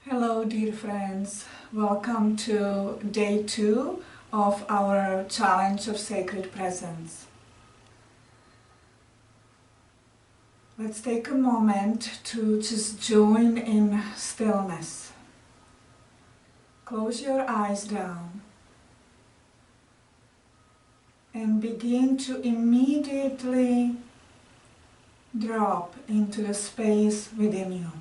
Hello dear friends, welcome to day 2 of our challenge of sacred presence. Let's take a moment to just join in stillness. Close your eyes down and begin to immediately drop into the space within you.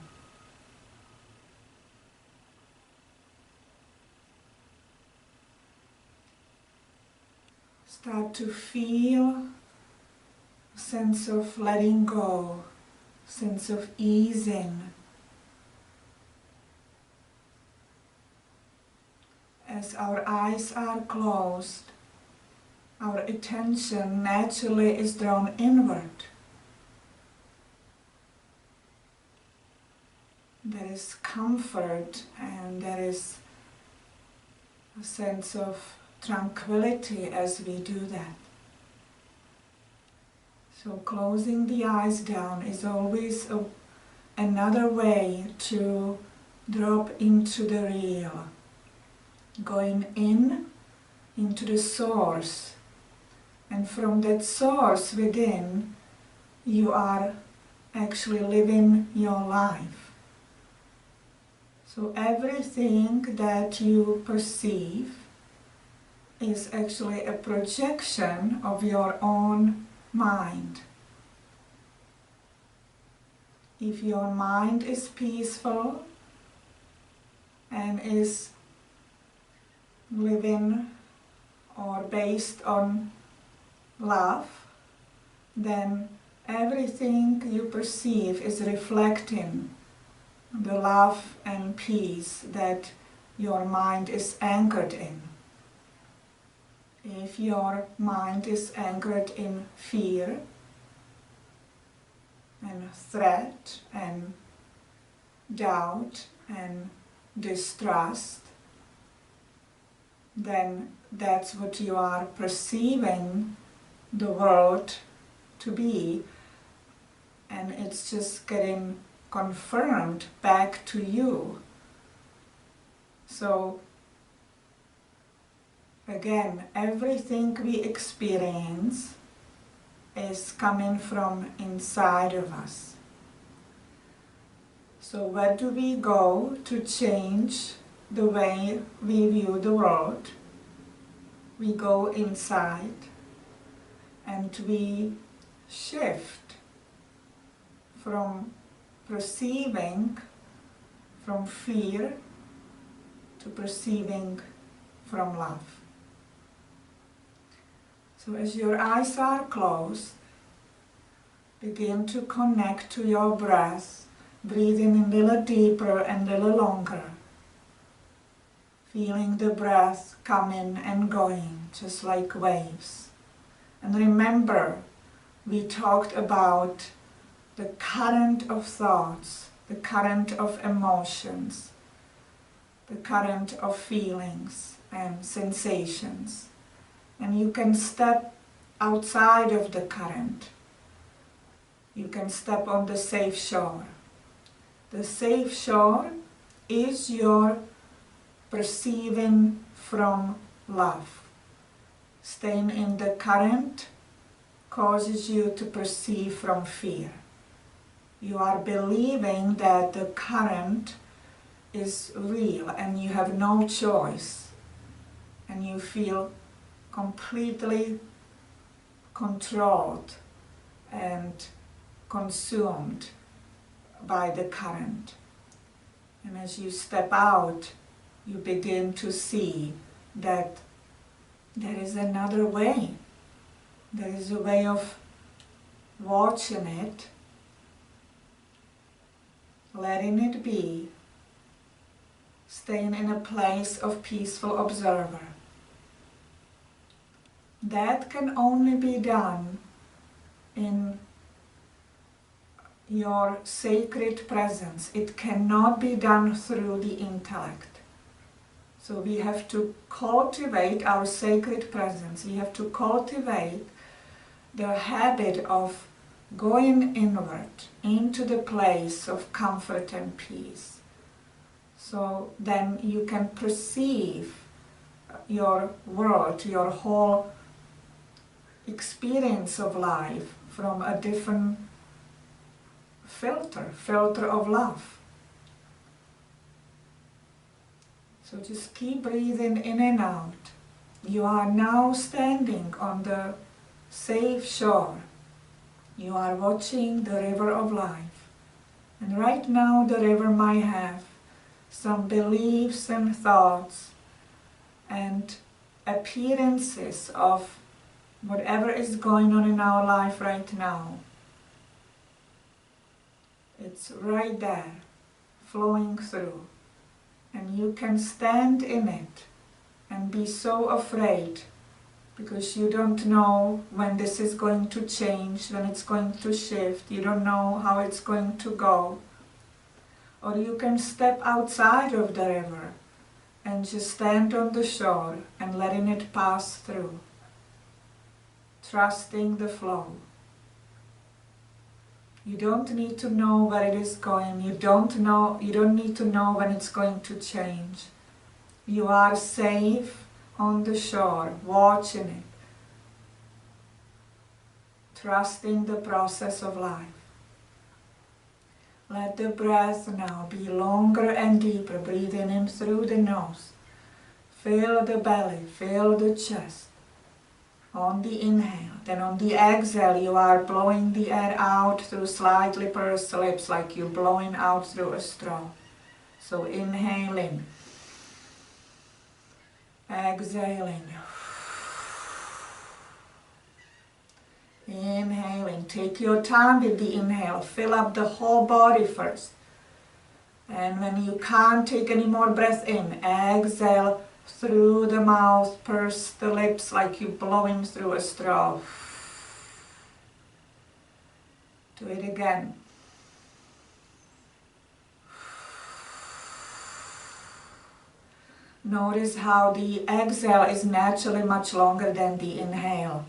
Start to feel a sense of letting go, sense of easing. As our eyes are closed, our attention naturally is drawn inward. There is comfort and there is a sense of tranquility as we do that. So closing the eyes down is always another way to drop into the real, going into the source, and from that source within you are actually living your life. So everything that you perceive is actually a projection of your own mind. If your mind is peaceful and is living or based on love, then everything you perceive is reflecting the love and peace that your mind is anchored in. If your mind is anchored in fear and threat and doubt and distrust, then that's what you are perceiving the world to be, and it's just getting confirmed back to you. So again, everything we experience is coming from inside of us. So where do we go to change the way we view the world? We go inside and we shift from perceiving from fear to perceiving from love. So as your eyes are closed, begin to connect to your breath, breathing a little deeper and a little longer, feeling the breath coming and going just like waves. And remember, we talked about the current of thoughts, the current of emotions, the current of feelings and sensations. And you can step outside of the current. You can step on the safe shore. The safe shore is your perceiving from love. Staying in the current causes you to perceive from fear. You are believing that the current is real and you have no choice, and you feel completely controlled and consumed by the current. And as you step out, you begin to see that there is another way. There is a way of watching it, letting it be, staying in a place of peaceful observer. That can only be done in your sacred presence. It cannot be done through the intellect. So we have to cultivate our sacred presence. We have to cultivate the habit of going inward into the place of comfort and peace. So then you can perceive your world, your whole experience of life from a different filter of love. So just keep breathing in and out. You are now standing on the safe shore. You are watching the river of life. And right now the river might have some beliefs and thoughts and appearances of whatever is going on in our life right now. It's right there, flowing through. And you can stand in it and be so afraid because you don't know when this is going to change, when it's going to shift. You don't know how it's going to go. Or you can step outside of the river and just stand on the shore and letting it pass through, trusting the flow. You don't need to know where it is going. You don't need to know when it's going to change. You are safe on the shore, watching it, trusting the process of life. Let the breath now be longer and deeper, breathing in through the nose. Fill the belly, fill the chest. On the inhale, then on the exhale you are blowing the air out through slightly pursed lips like you're blowing out through a straw. So inhaling, exhaling, inhaling. Take your time with the inhale, fill up the whole body first. And when you can't take any more breath in, exhale through the mouth, purse the lips like you're blowing through a straw. Do it again. Notice how the exhale is naturally much longer than the inhale.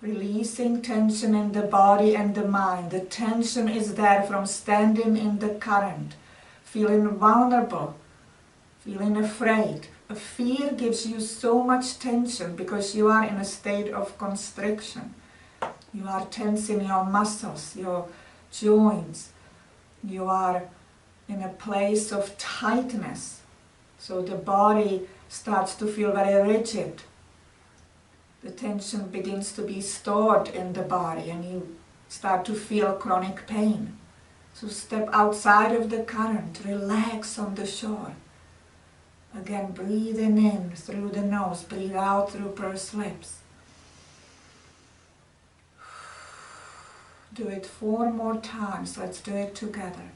Releasing tension in the body and the mind. The tension is there from standing in the current, feeling vulnerable, feeling afraid. A fear gives you so much tension because you are in a state of constriction. You are tensing your muscles, your joints. You are in a place of tightness. So the body starts to feel very rigid. The tension begins to be stored in the body and you start to feel chronic pain. So step outside of the current, relax on the shore. Again, breathing in through the nose, breathe out through pursed lips. Do it 4 more times, let's do it together.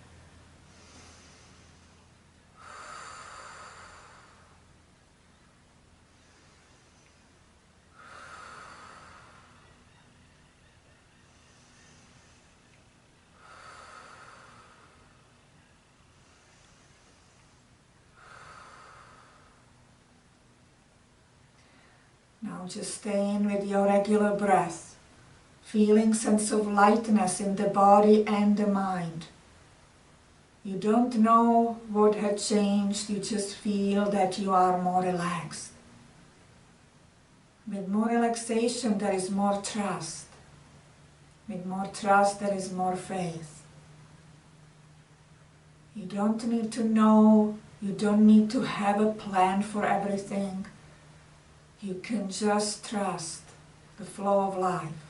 Now just stay in with your regular breath, feeling sense of lightness in the body and the mind. You don't know what had changed, you just feel that you are more relaxed. With more relaxation there is more trust. With more trust there is more faith. You don't need to know, you don't need to have a plan for everything. You can just trust the flow of life.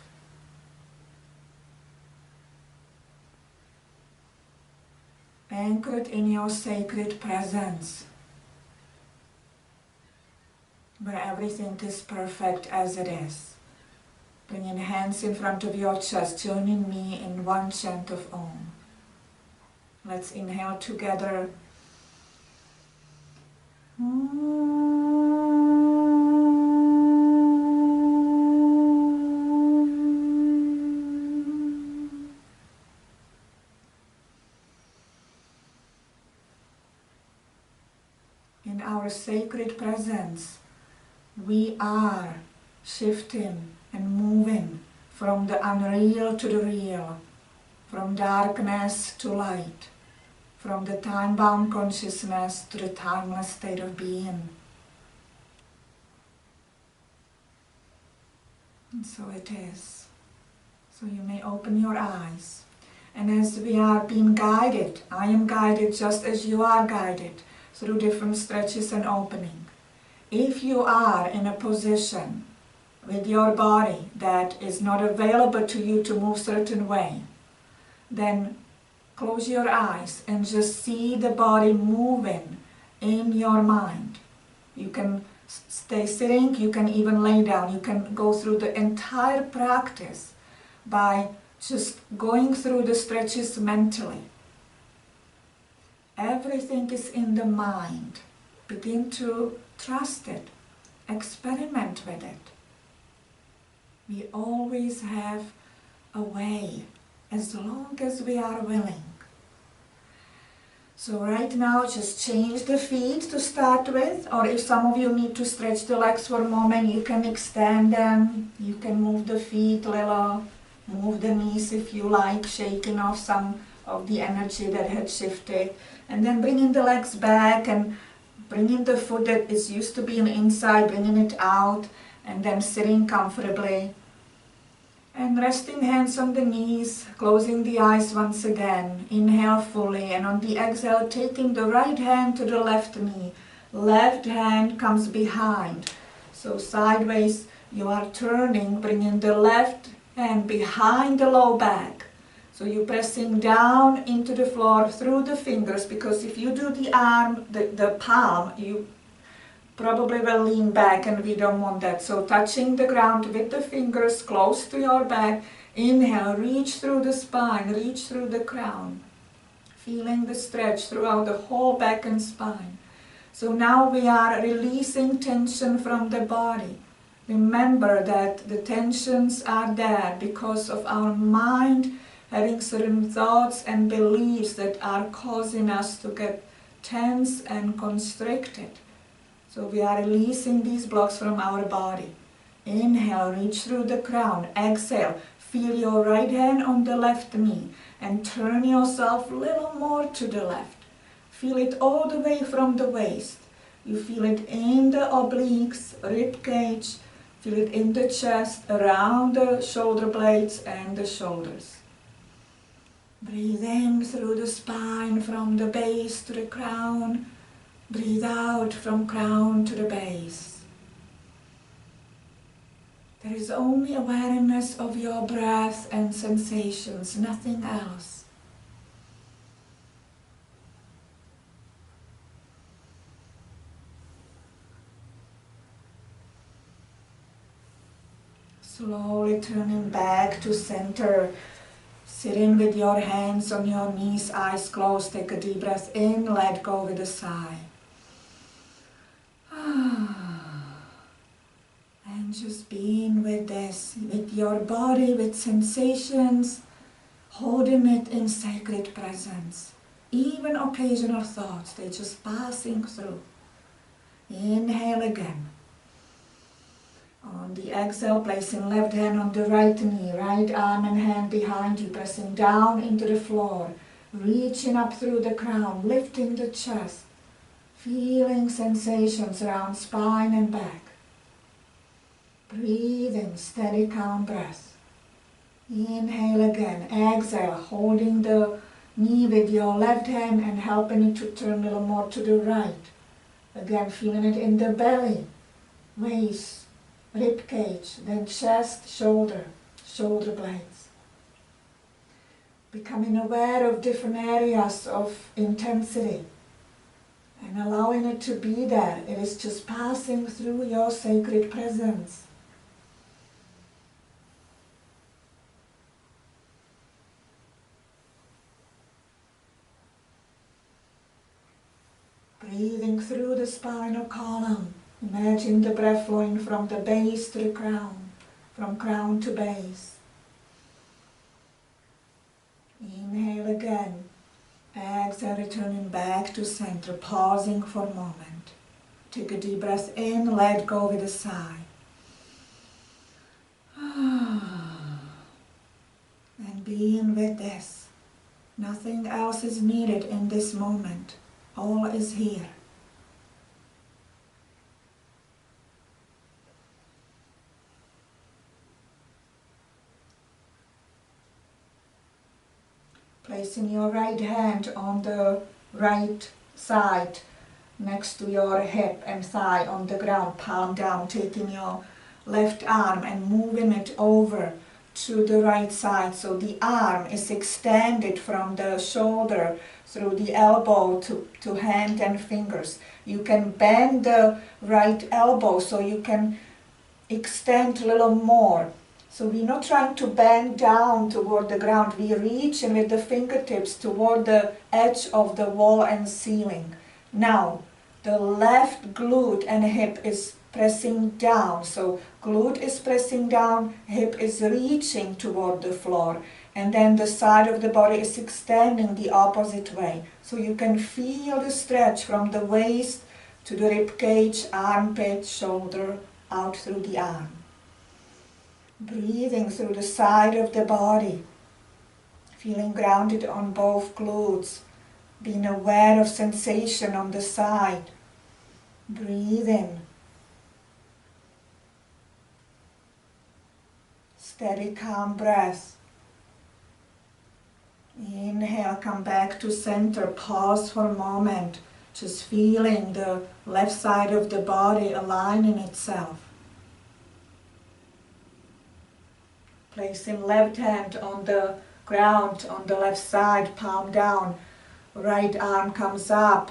Anchored in your sacred presence, where everything is perfect as it is. Bringing hands in front of your chest, joining me in one chant of Om. Let's inhale together. In our sacred presence, we are shifting and moving from the unreal to the real, from darkness to light, from the time-bound consciousness to the timeless state of being. And so it is. So you may open your eyes. And as we are being guided, I am guided just as you are guided through different stretches and opening. If you are in a position with your body that is not available to you to move a certain way, then close your eyes and just see the body moving in your mind. You can stay sitting, you can even lay down, you can go through the entire practice by just going through the stretches mentally. Everything is in the mind. Begin to trust it, experiment with it. We always have a way, as long as we are willing. So right now, just change the feet to start with, or if some of you need to stretch the legs for a moment, you can extend them, you can move the feet a little, move the knees if you like, shaking off some of the energy that had shifted, and then bringing the legs back and bringing the foot that is used to being inside, bringing it out, and then sitting comfortably. And resting hands on the knees, closing the eyes once again. Inhale fully, and on the exhale, taking the right hand to the left knee. Left hand comes behind. So sideways, you are turning, bringing the left hand behind the low back. So you're pressing down into the floor through the fingers, because if you do the arm, the palm, you probably will lean back, and we don't want that. So touching the ground with the fingers close to your back. Inhale, reach through the spine, reach through the crown. Feeling the stretch throughout the whole back and spine. So now we are releasing tension from the body. Remember that the tensions are there because of our mind having certain thoughts and beliefs that are causing us to get tense and constricted. So we are releasing these blocks from our body. Inhale, reach through the crown. Exhale, feel your right hand on the left knee and turn yourself a little more to the left. Feel it all the way from the waist. You feel it in the obliques, rib cage, feel it in the chest, around the shoulder blades and the shoulders. Breathe in through the spine from the base to the crown. Breathe out from crown to the base. There is only awareness of your breath and sensations, nothing else. Slowly turning back to center, sitting with your hands on your knees, eyes closed. Take a deep breath in, let go with a sigh. And just being with this, with your body, with sensations, holding it in sacred presence. Even occasional thoughts, they're just passing through. Inhale again. On the exhale, placing left hand on the right knee, right arm and hand behind you, pressing down into the floor, reaching up through the crown, lifting the chest, feeling sensations around spine and back. Breathing, steady, calm breath. Inhale again. Exhale, holding the knee with your left hand and helping it to turn a little more to the right. Again, feeling it in the belly, waist, rib cage, then chest, shoulder blades. Becoming aware of different areas of intensity and allowing it to be there. It is just passing through your sacred presence. Breathing through the spinal column. Imagine the breath flowing from the base to the crown, from crown to base. Inhale again. Exhale, returning back to center, pausing for a moment. Take a deep breath in, let go with a sigh. And being with this. Nothing else is needed in this moment. All is here. Placing your right hand on the right side next to your hip and thigh on the ground, palm down, taking your left arm and moving it over to the right side, so the arm is extended from the shoulder through the elbow to hand and fingers. You can bend the right elbow so you can extend a little more. So we're not trying to bend down toward the ground, we're reaching with the fingertips toward the edge of the wall and ceiling. Now, the left glute and hip is pressing down. So glute is pressing down, hip is reaching toward the floor. And then the side of the body is extending the opposite way. So you can feel the stretch from the waist to the rib cage, armpit, shoulder, out through the arm. Breathing through the side of the body. Feeling grounded on both glutes. Being aware of sensation on the side. Breathe in. Steady, calm breath. Inhale, come back to center. Pause for a moment. Just feeling the left side of the body aligning itself. Placing left hand on the ground on the left side, palm down. Right arm comes up.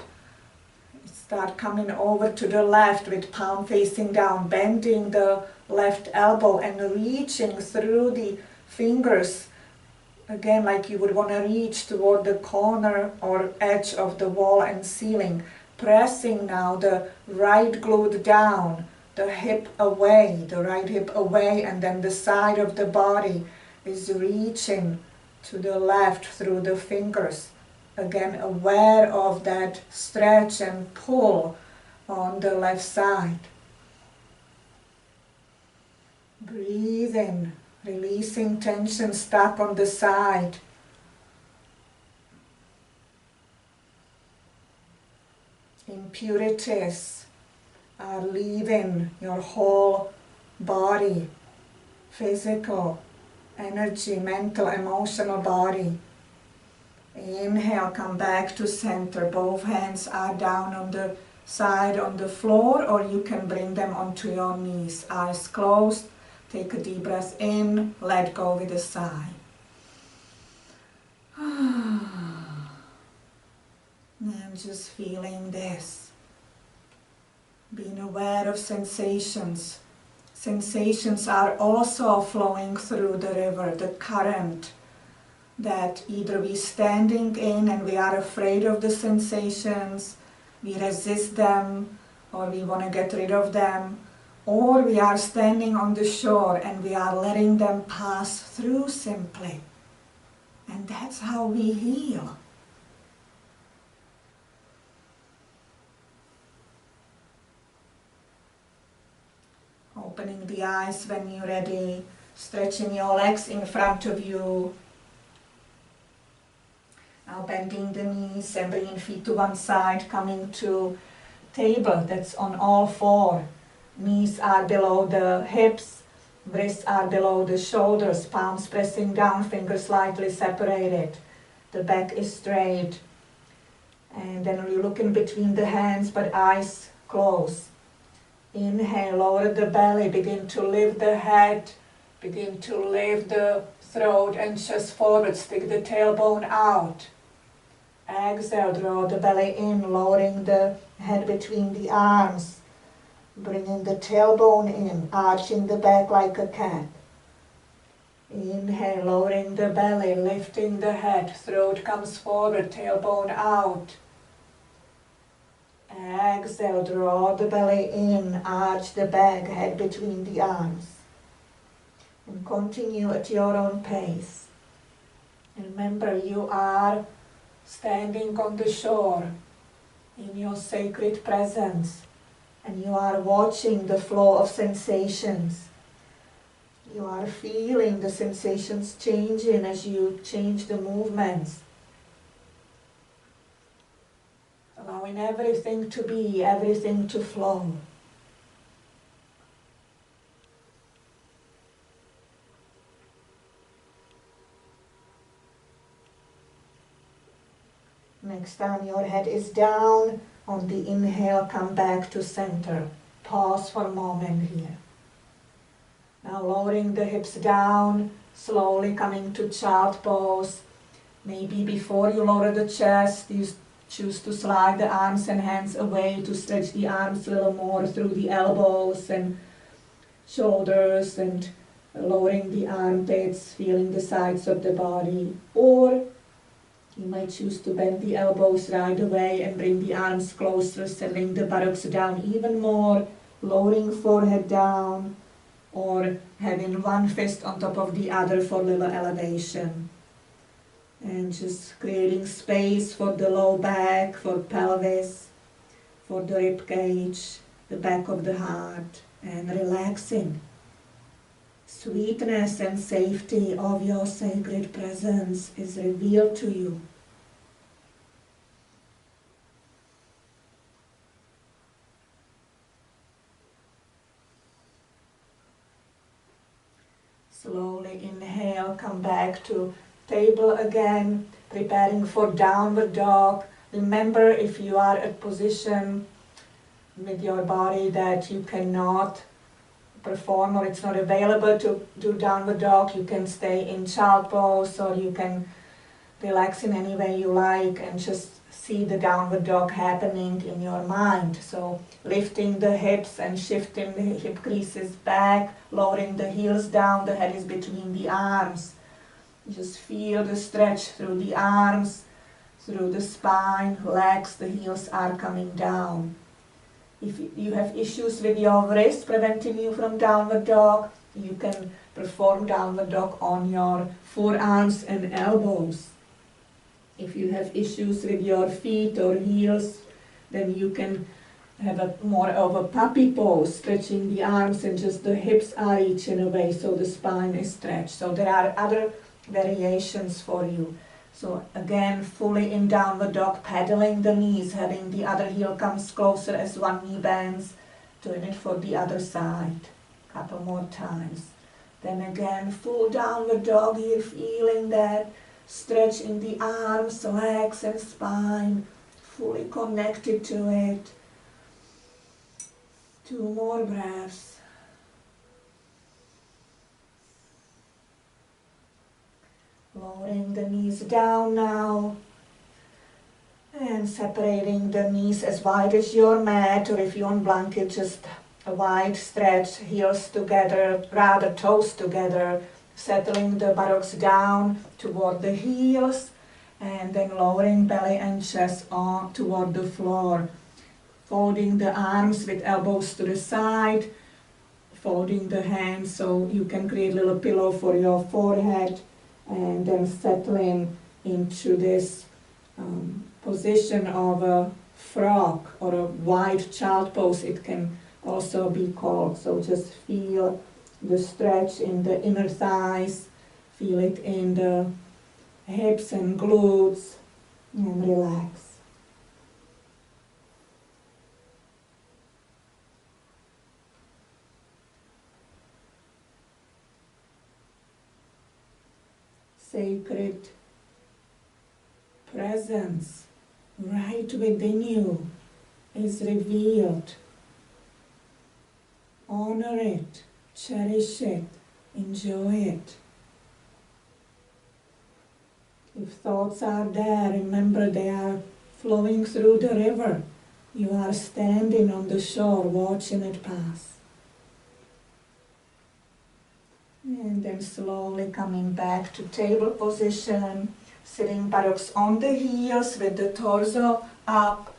Start coming over to the left with palm facing down, bending the left elbow and reaching through the fingers, again like you would want to reach toward the corner or edge of the wall and ceiling. Pressing now the right glute down, the hip away, the right hip away, and then the side of the body is reaching to the left through the fingers. Again, aware of that stretch and pull on the left side. Breathe in, releasing tension stuck on the side. Impurities are leaving your whole body, physical, energy, mental, emotional body. Inhale, come back to center. Both hands are down on the side on the floor, or you can bring them onto your knees. Eyes closed. Take a deep breath in. Let go with a sigh. And just feeling this. Being aware of sensations. Sensations are also flowing through the river, the current. That either we're standing in and we are afraid of the sensations, we resist them, or we want to get rid of them, or we are standing on the shore and we are letting them pass through simply. And that's how we heal. Opening the eyes when you're ready, stretching your legs in front of you. Now bending the knees and bringing feet to one side, coming to table that's on all four. Knees are below the hips, wrists are below the shoulders, palms pressing down, fingers slightly separated. The back is straight. And then you look in between the hands, but eyes closed. Inhale, lower the belly, begin to lift the head, begin to lift the throat and chest forward, stick the tailbone out. Exhale, draw the belly in, lowering the head between the arms, bringing the tailbone in, arching the back like a cat. Inhale, lowering the belly, lifting the head, throat comes forward, tailbone out. Exhale, draw the belly in, arch the back, head between the arms. And continue at your own pace. And remember, you are standing on the shore in your sacred presence, and you are watching the flow of sensations. You are feeling the sensations changing as you change the movements. allowing everything to be, everything to flow. Next time your head is down, on the inhale, come back to center. Pause for a moment here. Now lowering the hips down, slowly coming to child pose. Maybe before you lower the chest, you choose to slide the arms and hands away to stretch the arms a little more through the elbows and shoulders, and lowering the armpits, feeling the sides of the body. Or you might choose to bend the elbows right away and bring the arms closer, settling the buttocks down even more, lowering forehead down, or having one fist on top of the other for little elevation. And just creating space for the low back, for pelvis, for the rib cage, the back of the heart, and relaxing. Sweetness and safety of your sacred presence is revealed to you. Slowly inhale, come back to table again, preparing for downward dog. Remember, if you are at position with your body that you cannot perform or it's not available to do downward dog, you can stay in child pose, or you can relax in any way you like and just see the downward dog happening in your mind. So lifting the hips and shifting the hip creases back, lowering the heels down, the head is between the arms. Just feel the stretch through the arms, through the spine, legs, the heels are coming down. If you have issues with your wrist preventing you from downward dog, you can perform downward dog on your forearms and elbows. If you have issues with your feet or heels, then you can have a more of a puppy pose, stretching the arms and just the hips are reaching away so the spine is stretched. So there are other variations for you. So again, fully in downward dog, pedaling the knees, having the other heel comes closer as one knee bends, doing it for the other side. Couple more times. Then again, full downward dog here, feeling that stretch in the arms, legs and spine, fully connected to it. 2 more breaths. Lowering the knees down now, and separating the knees as wide as your mat, or if you want blanket, just a wide stretch, heels together, rather toes together, settling the buttocks down toward the heels, and then lowering belly and chest on toward the floor. Folding the arms with elbows to the side, folding the hands so you can create a little pillow for your forehead, and then settling into this position of a frog or a wide child pose, it can also be called. So just feel the stretch in the inner thighs, feel it in the hips and glutes, and relax. Sacred presence right within you is revealed. Honor it, cherish it, enjoy it. If thoughts are there, remember they are flowing through the river. You are standing on the shore watching it pass. And then slowly coming back to table position, sitting buttocks on the heels with the torso up.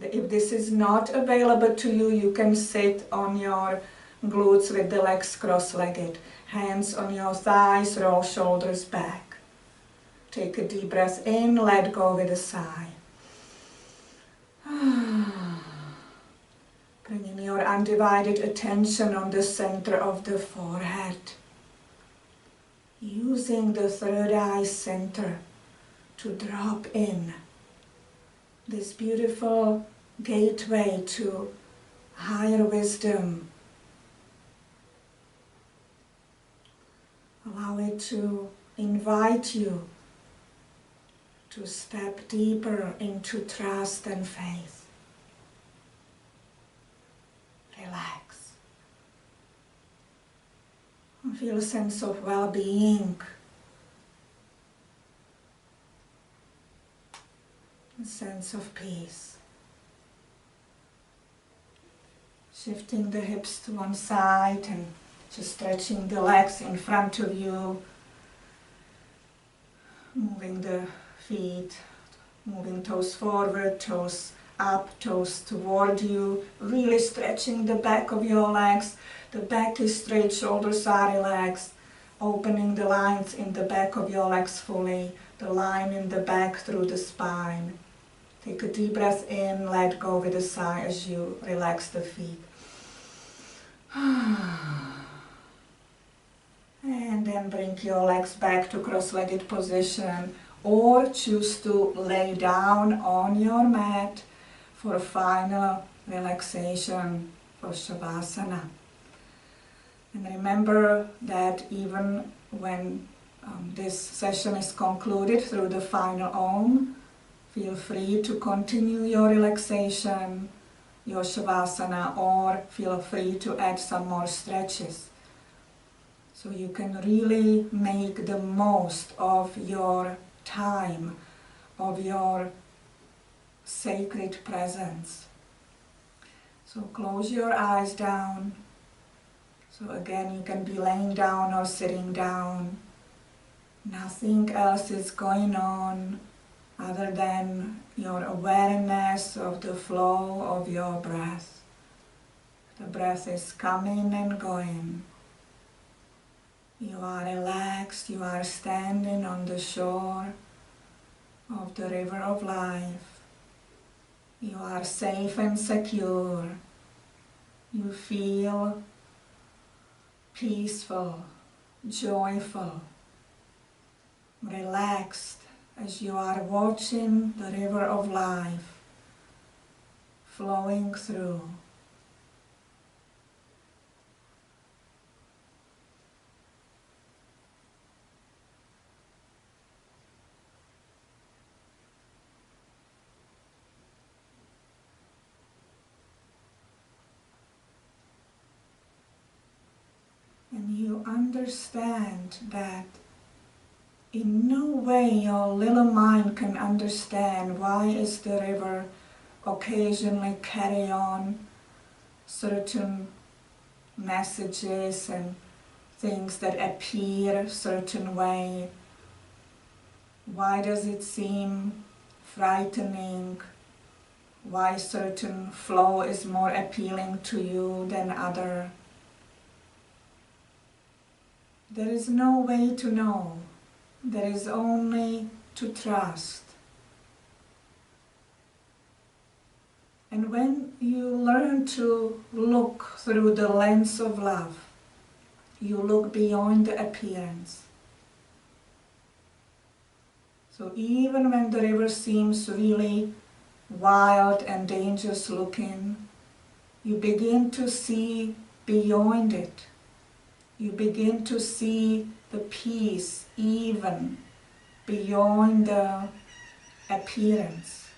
If this is not available to you, you can sit on your glutes with the legs cross-legged. Hands on your thighs, roll shoulders back. Take a deep breath in, let go with a sigh. Bringing your undivided attention on the center of the forehead. Using the third eye center to drop in this beautiful gateway to higher wisdom. Allow it to invite you to step deeper into trust and faith. Relax. Feel a sense of well-being. A sense of peace. Shifting the hips to one side and just stretching the legs in front of you. Moving the feet, moving toes forward, toes up, toes toward you. Really stretching the back of your legs. The back is straight, shoulders are relaxed. Opening the lines in the back of your legs fully. The line in the back through the spine. Take a deep breath in, let go with a sigh as you relax the feet. And then bring your legs back to cross-legged position, or choose to lay down on your mat for a final relaxation for Shavasana. And remember that even when this session is concluded through the final Om, feel free to continue your relaxation, your Shavasana, or feel free to add some more stretches. So you can really make the most of your time, of your sacred presence. So close your eyes down. So again, you can be laying down or sitting down. Nothing else is going on other than your awareness of the flow of your breath. The breath is coming and going. You are relaxed, you are standing on the shore of the river of life. You are safe and secure. You feel peaceful, joyful, relaxed as you are watching the river of life flowing through. And you understand that in no way your little mind can understand why is the river occasionally carry on certain messages and things that appear a certain way. Why does it seem frightening? Why certain flow is more appealing to you than other? There is no way to know. There is only to trust. And when you learn to look through the lens of love, you look beyond the appearance. So even when the river seems really wild and dangerous looking, you begin to see beyond it. You begin to see the peace even beyond the appearance.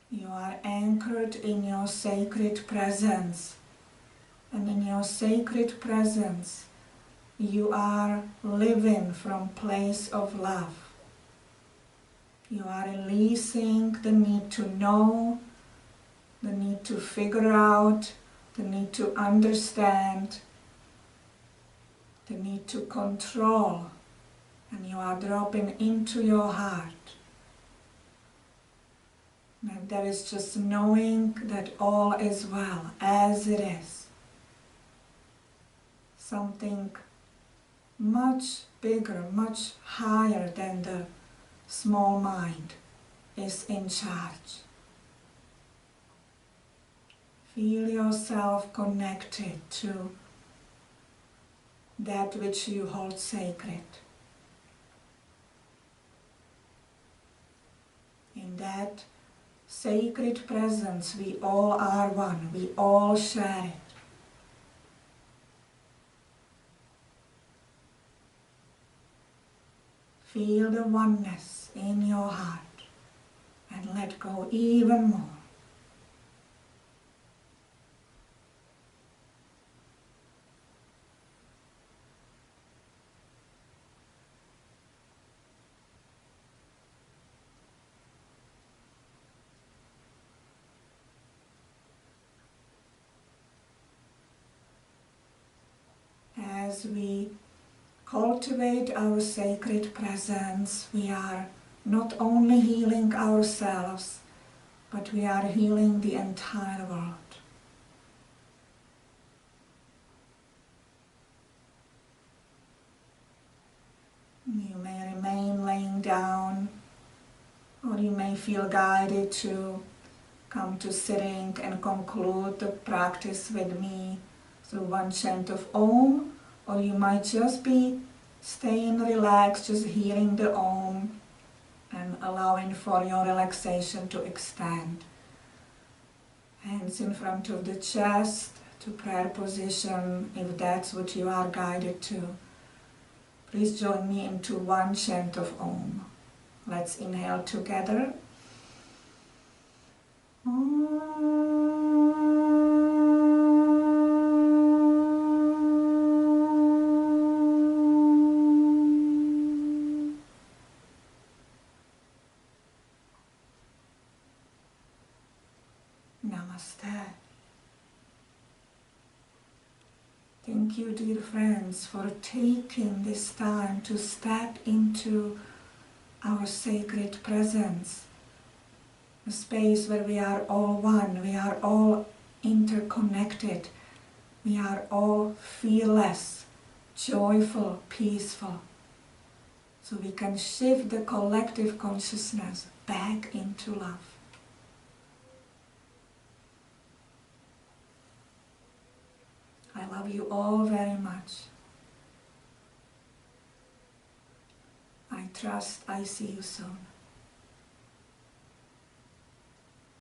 You are anchored in your sacred presence, and in your sacred presence you are living from a place of love. You are releasing the need to know, the need to figure out, the need to understand, the need to control, and you are dropping into your heart. And there is just knowing that all is well, as it is. Something much bigger, much higher than the small mind is in charge. Feel yourself connected to that which you hold sacred. In that sacred presence, we all are one, we all share it. Feel the oneness in your heart and let go even more. As we cultivate our sacred presence, we are not only healing ourselves, but we are healing the entire world. You may remain laying down, or you may feel guided to come to sitting and conclude the practice with me through one chant of Om, or you might just be staying relaxed, just hearing the Om and allowing for your relaxation to extend. Hands in front of the chest to prayer position if that's what you are guided to. Please join me into one chant of Om. Let's inhale together. Namaste. Thank you, dear friends, for taking this time to step into our sacred presence, a space where we are all one, we are all interconnected, we are all fearless, joyful, peaceful. So we can shift the collective consciousness back into love. I love you all very much. I trust I see you soon.